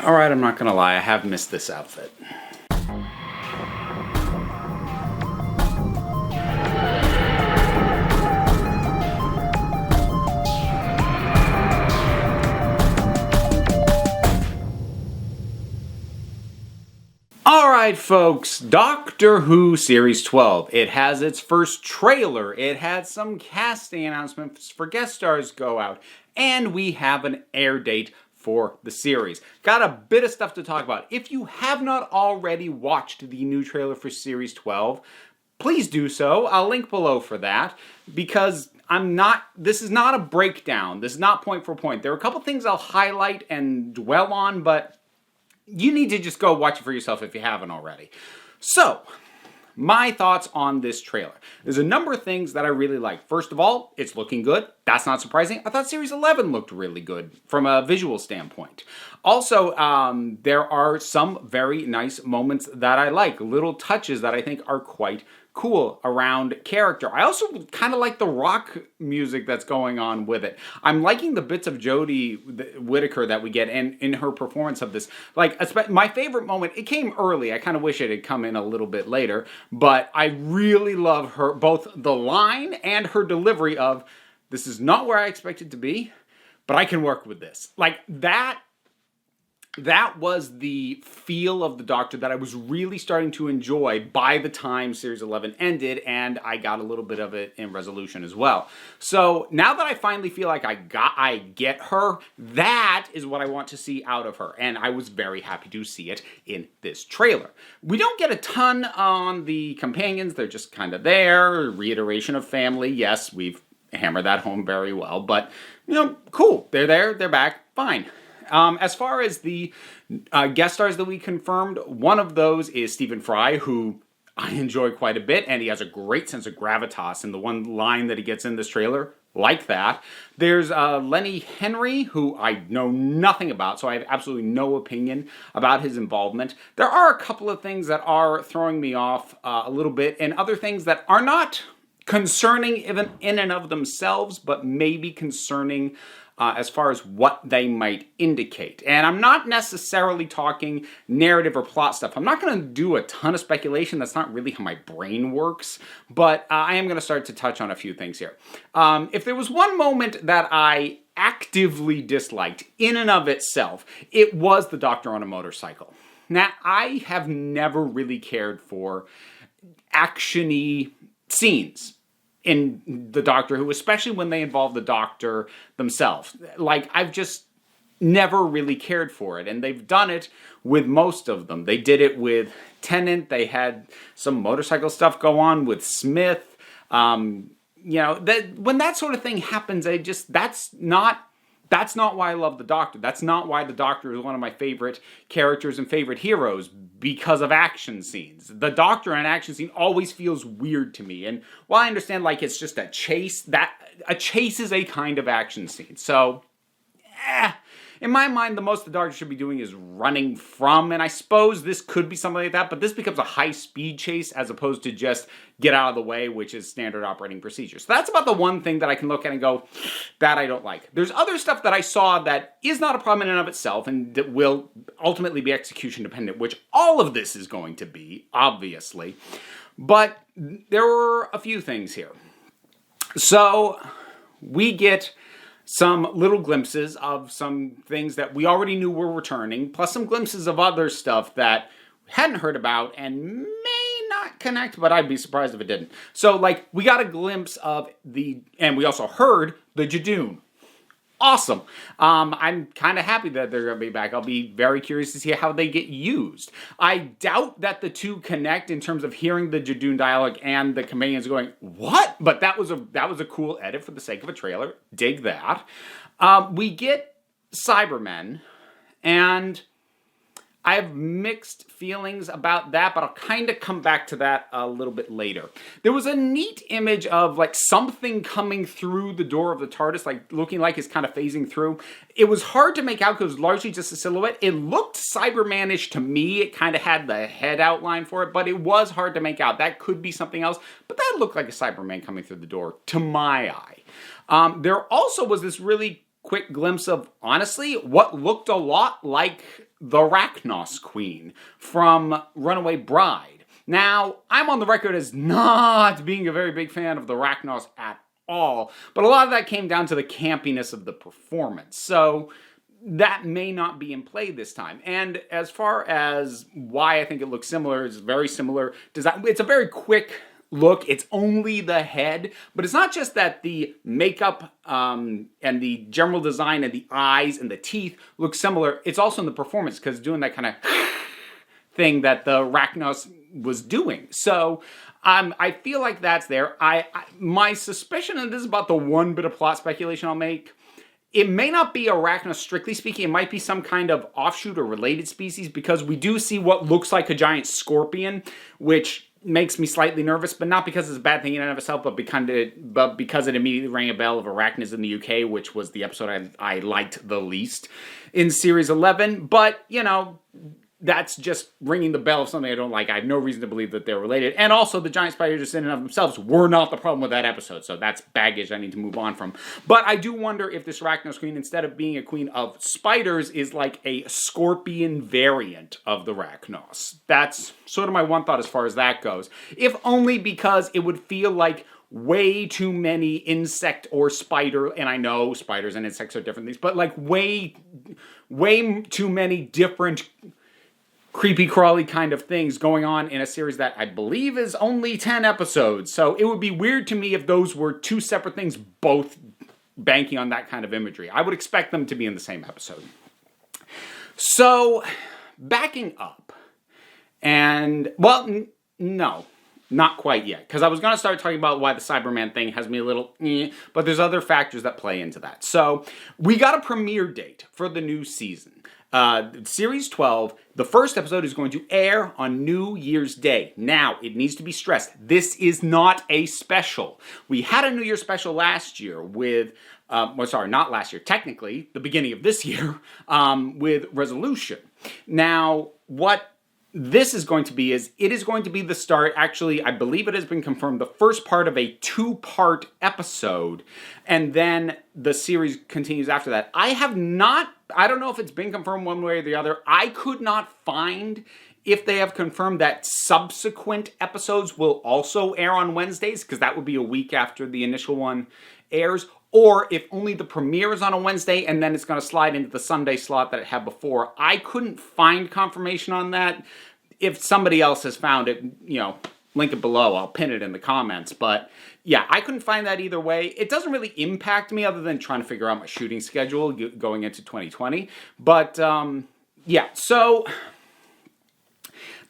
Alright, I'm not gonna lie, I have missed this outfit. Alright folks, Doctor Who Series 12. It has its first trailer, it had some casting announcements for guest stars go out, and we have an air date for the series. Got a bit of stuff to talk about. If you have not already watched the new trailer for Series 12, please do so. I'll link below for that, because this is not a breakdown. This is not point for point. There are a couple things I'll highlight and dwell on, but you need to just go watch it for yourself if you haven't already. So, my thoughts on this trailer. There's a number of things that I really like. First of all, it's looking good. That's not surprising. I thought Series 11 looked really good from a visual standpoint. Also, there are some very nice moments that I like. Little touches that I think are quite cool around character. I also kind of like the rock music that's going on with it. I'm liking the bits of Jodie Whitaker that we get in her performance of this. Like, my favorite moment, it came early. I kind of wish it had come in a little bit later, but I really love her, both the line and her delivery of, this is not where I expected to be, but I can work with this. Like, that was the feel of the Doctor that I was really starting to enjoy by the time Series 11 ended, and I got a little bit of it in Resolution as well. So now that I finally feel like I get her, that is what I want to see out of her, and I was very happy to see it in this trailer. We don't get a ton on the companions, they're just kind of there, reiteration of family, yes, we've hammered that home very well, but, you know, cool, they're there, they're back, fine. As far as the guest stars that we confirmed, one of those is Stephen Fry, who I enjoy quite a bit, and he has a great sense of gravitas in the one line that he gets in this trailer, like that. There's Lenny Henry, who I know nothing about, so I have absolutely no opinion about his involvement. There are a couple of things that are throwing me off a little bit, and other things that are not concerning even in and of themselves, but maybe concerning as far as what they might indicate. And I'm not necessarily talking narrative or plot stuff. I'm not going to do a ton of speculation. That's not really how my brain works. But I am going to start to touch on a few things here. If there was one moment that I actively disliked in and of itself, it was the Doctor on a motorcycle. Now, I have never really cared for action-y scenes in the Doctor Who, especially when they involve the Doctor themselves. Like, I've just never really cared for it, and they've done it with most of them. They did it with Tennant, they had some motorcycle stuff go on with Smith. You know, when that sort of thing happens, that's not why I love the Doctor. That's not why the Doctor is one of my favorite characters and favorite heroes, because of action scenes. The Doctor in an action scene always feels weird to me. And while I understand, like, it's just a chase, a chase is a kind of action scene. So, in my mind, the most the Doctor should be doing is running from, and I suppose this could be something like that, but this becomes a high-speed chase as opposed to just get out of the way, which is standard operating procedure. So that's about the one thing that I can look at and go, that I don't like. There's other stuff that I saw that is not a problem in and of itself, and that will ultimately be execution dependent, which all of this is going to be, obviously. But there were a few things here. So, we get some little glimpses of some things that we already knew were returning, plus some glimpses of other stuff that we hadn't heard about and may not connect, but I'd be surprised if it didn't. So, like, we got a glimpse of and we also heard the Jadoon. Awesome. I'm kind of happy that they're going to be back. I'll be very curious to see how they get used. I doubt that the two connect in terms of hearing the Jadoon dialogue and the companions going, what? But that was a cool edit for the sake of a trailer. Dig that. We get Cybermen, and I have mixed feelings about that, but I'll kind of come back to that a little bit later. There was a neat image of, like, something coming through the door of the TARDIS, like, looking like it's kind of phasing through. It was hard to make out because it was largely just a silhouette. It looked Cyberman-ish to me. It kind of had the head outline for it, but it was hard to make out. That could be something else, but that looked like a Cyberman coming through the door, to my eye. There also was this really quick glimpse of, honestly, what looked a lot like the Arachnos Queen from Runaway Bride. Now, I'm on the record as not being a very big fan of the Arachnos at all, but a lot of that came down to the campiness of the performance. So that may not be in play this time. And as far as why I think it looks similar, it's very similar design. It's a very quick look. It's only the head, but it's not just that the makeup and the general design and the eyes and the teeth look similar. It's also in the performance, because doing that kind of thing that the Arachnos was doing. So I feel like that's there. My suspicion, and this is about the one bit of plot speculation I'll make, it may not be Arachnos strictly speaking. It might be some kind of offshoot or related species, because we do see what looks like a giant scorpion, which makes me slightly nervous, but not because it's a bad thing in and of itself, but because it immediately rang a bell of Arachnids in the UK, which was the episode I liked the least in Series 11. But, you know, that's just ringing the bell of something I don't like. I have no reason to believe that they're related. And also, the giant spiders just in and of themselves were not the problem with that episode. So that's baggage I need to move on from. But I do wonder if this Arachnos Queen, instead of being a queen of spiders, is like a scorpion variant of the Arachnos. That's sort of my one thought as far as that goes. If only because it would feel like way too many insect or spider, and I know spiders and insects are different things, but like way too many different creepy crawly kind of things going on in a series that I believe is only 10 episodes. So it would be weird to me if those were two separate things, both banking on that kind of imagery. I would expect them to be in the same episode. So, backing up, and, well, no, not quite yet, because I was going to start talking about why the Cyberman thing has me a little but there's other factors that play into that. So, we got a premiere date for the new season. Series 12, the first episode is going to air on New Year's Day. Now, it needs to be stressed, this is not a special. We had a New Year's special last year with, not last year, technically, the beginning of this year, with Resolution. Now, what this is going to be is, it is going to be the start, actually, I believe it has been confirmed, the first part of a 2-part episode, and then the series continues after that. I don't know if it's been confirmed one way or the other. I could not find if they have confirmed that subsequent episodes will also air on Wednesdays, because that would be a week after the initial one airs, or if only the premiere is on a Wednesday and then it's going to slide into the Sunday slot that it had before. I couldn't find confirmation on that. If somebody else has found it, link it below. I'll pin it in the comments. But yeah, I couldn't find that either way. It doesn't really impact me other than trying to figure out my shooting schedule going into 2020. But yeah, so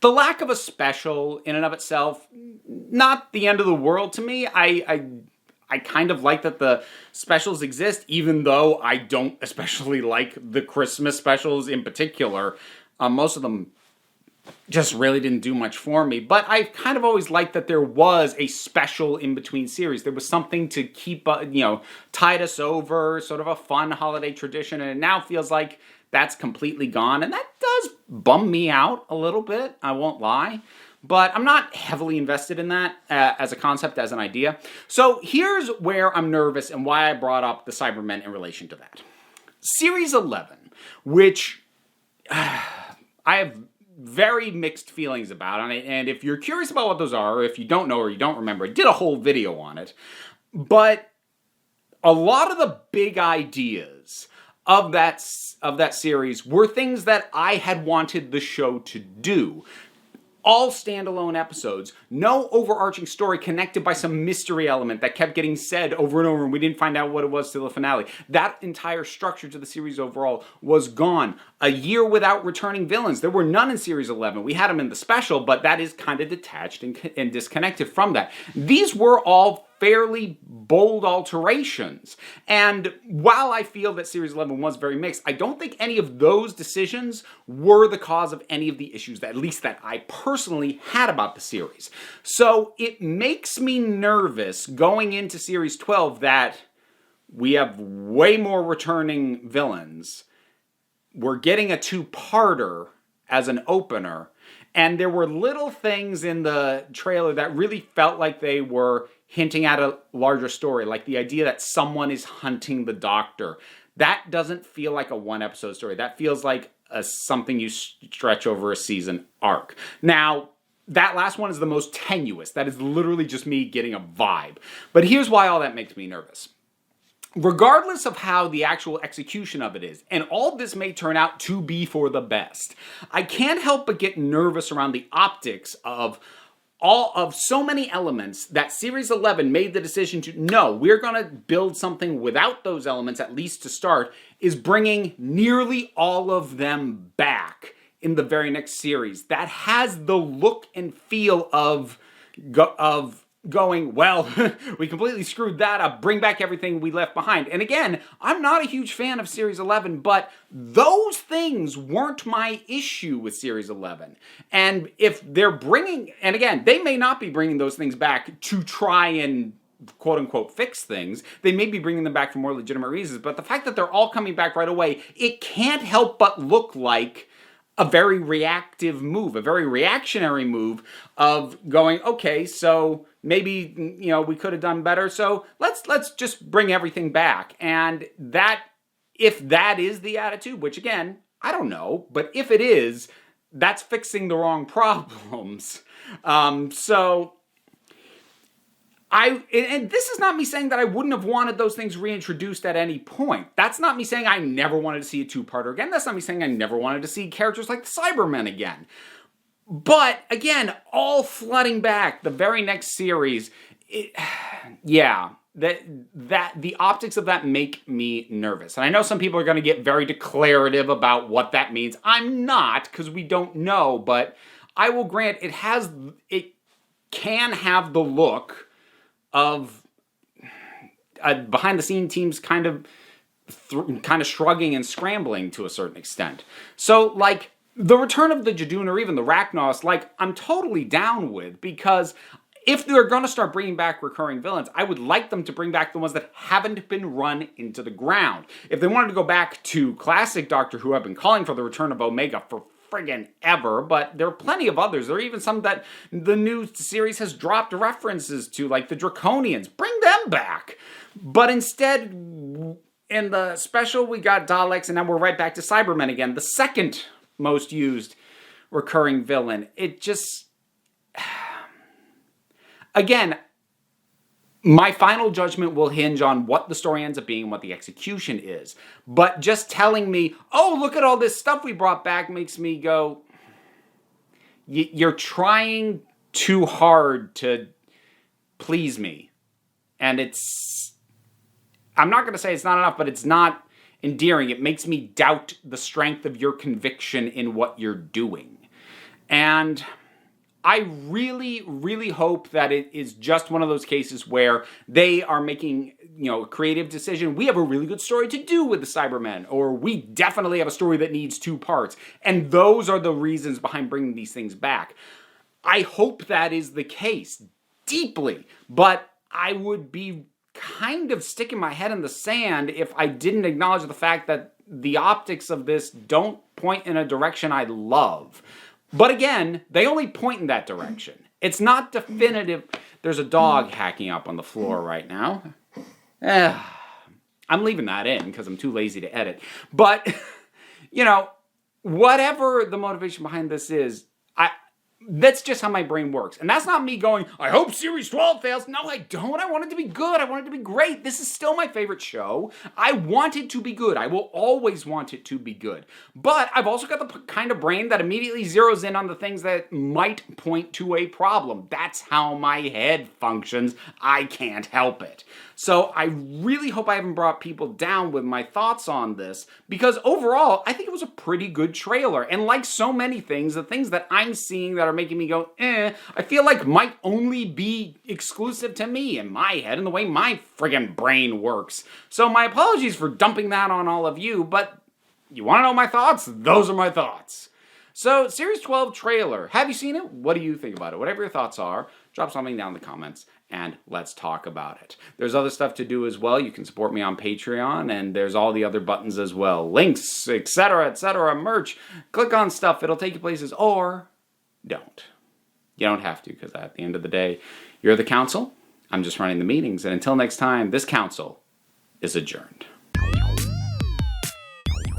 the lack of a special in and of itself, not the end of the world to me. I kind of like that the specials exist, even though I don't especially like the Christmas specials in particular. Most of them just really didn't do much for me. But I kind of always liked that there was a special in between series. There was something to keep, tide us over, sort of a fun holiday tradition. And it now feels like that's completely gone. And that does bum me out a little bit, I won't lie. But I'm not heavily invested in that as a concept, as an idea. So here's where I'm nervous and why I brought up the Cybermen in relation to that. Series 11, which I have very mixed feelings about on it. And if you're curious about what those are, or if you don't know or you don't remember, I did a whole video on it. But a lot of the big ideas of that series were things that I had wanted the show to do. All standalone episodes, no overarching story connected by some mystery element that kept getting said over and over and we didn't find out what it was till the finale. That entire structure to the series overall was gone. A year without returning villains. There were none in Series 11. We had them in the special, but that is kind of detached and disconnected from that. These were all fairly bold alterations. And while I feel that Series 11 was very mixed, I don't think any of those decisions were the cause of any of the issues, that, at least that I personally had about the series. So it makes me nervous going into Series 12 that we have way more returning villains. We're getting a 2-parter as an opener, and there were little things in the trailer that really felt like they were hinting at a larger story, like the idea that someone is hunting the Doctor. That doesn't feel like a one-episode story. That feels like something you stretch over a season arc. Now, that last one is the most tenuous. That is literally just me getting a vibe. But here's why all that makes me nervous. Regardless of how the actual execution of it is, and all this may turn out to be for the best, I can't help but get nervous around the optics of so many elements that Series 11 made the decision to, no, we're going to build something without those elements, at least to start, is bringing nearly all of them back in the very next series. That has the look and feel of going, well, we completely screwed that up, bring back everything we left behind. And again, I'm not a huge fan of Series 11, but those things weren't my issue with Series 11. And if they're bringing, and again, they may not be bringing those things back to try and quote-unquote fix things. They may be bringing them back for more legitimate reasons, but the fact that they're all coming back right away, it can't help but look like a very reactive move, a very reactionary move of going, okay, so maybe, we could have done better, so let's just bring everything back. And that, if that is the attitude, which again, I don't know, but if it is, that's fixing the wrong problems. And this is not me saying that I wouldn't have wanted those things reintroduced at any point. That's not me saying I never wanted to see a two-parter again. That's not me saying I never wanted to see characters like the Cybermen again. But, again, all flooding back the very next series, the optics of that make me nervous. And I know some people are going to get very declarative about what that means. I'm not, because we don't know, but I will grant it can have the look of behind-the-scene teams kind of shrugging and scrambling to a certain extent. So, like, the return of the Jadun or even the Rachnos, like, I'm totally down with, because if they're going to start bringing back recurring villains, I would like them to bring back the ones that haven't been run into the ground. If they wanted to go back to classic Doctor Who, I've been calling for the return of Omega for friggin' ever, but there are plenty of others. There are even some that the new series has dropped references to, like the Draconians. Bring them back! But instead, in the special, we got Daleks, and now we're right back to Cybermen again, the second most used recurring villain. It just... Again, my final judgment will hinge on what the story ends up being and what the execution is. But just telling me, oh, look at all this stuff we brought back, makes me go, you're trying too hard to please me. And I'm not going to say it's not enough, but it's not endearing. It makes me doubt the strength of your conviction in what you're doing. And I really, really hope that it is just one of those cases where they are making, a creative decision. We have a really good story to do with the Cybermen, or we definitely have a story that needs 2 parts. And those are the reasons behind bringing these things back. I hope that is the case, deeply. But I would be kind of sticking my head in the sand if I didn't acknowledge the fact that the optics of this don't point in a direction I love. But again, they only point in that direction. It's not definitive. There's a dog hacking up on the floor right now. I'm leaving that in because I'm too lazy to edit. But, whatever the motivation behind this is, that's just how my brain works. And that's not me going, I hope Series 12 fails. No, I don't. I want it to be good. I want it to be great. This is still my favorite show. I want it to be good. I will always want it to be good. But I've also got the kind of brain that immediately zeroes in on the things that might point to a problem. That's how my head functions. I can't help it. So I really hope I haven't brought people down with my thoughts on this, because overall, I think it was a pretty good trailer. And like so many things, the things that I'm seeing that are making me go, I feel like might only be exclusive to me and my head and the way my friggin' brain works. So my apologies for dumping that on all of you, but you want to know my thoughts? Those are my thoughts. So, Series 12 trailer. Have you seen it? What do you think about it? Whatever your thoughts are, drop something down in the comments and let's talk about it. There's other stuff to do as well. You can support me on Patreon, and there's all the other buttons as well. Links, etc., merch. Click on stuff. It'll take you places, or don't. You don't have to, because at the end of the day, you're the council. I'm just running the meetings. And until next time, this council is adjourned.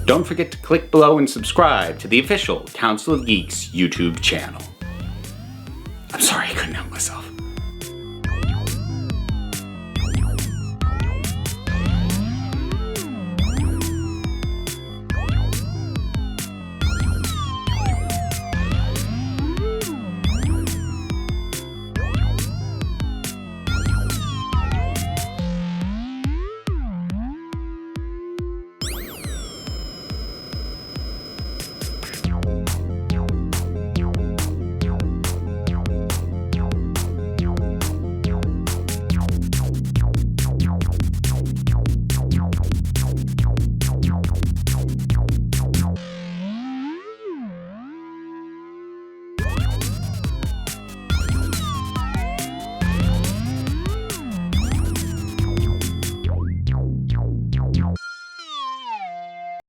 don't forget to click below and subscribe to the official Council of Geeks YouTube channel. I'm sorry I couldn't help myself.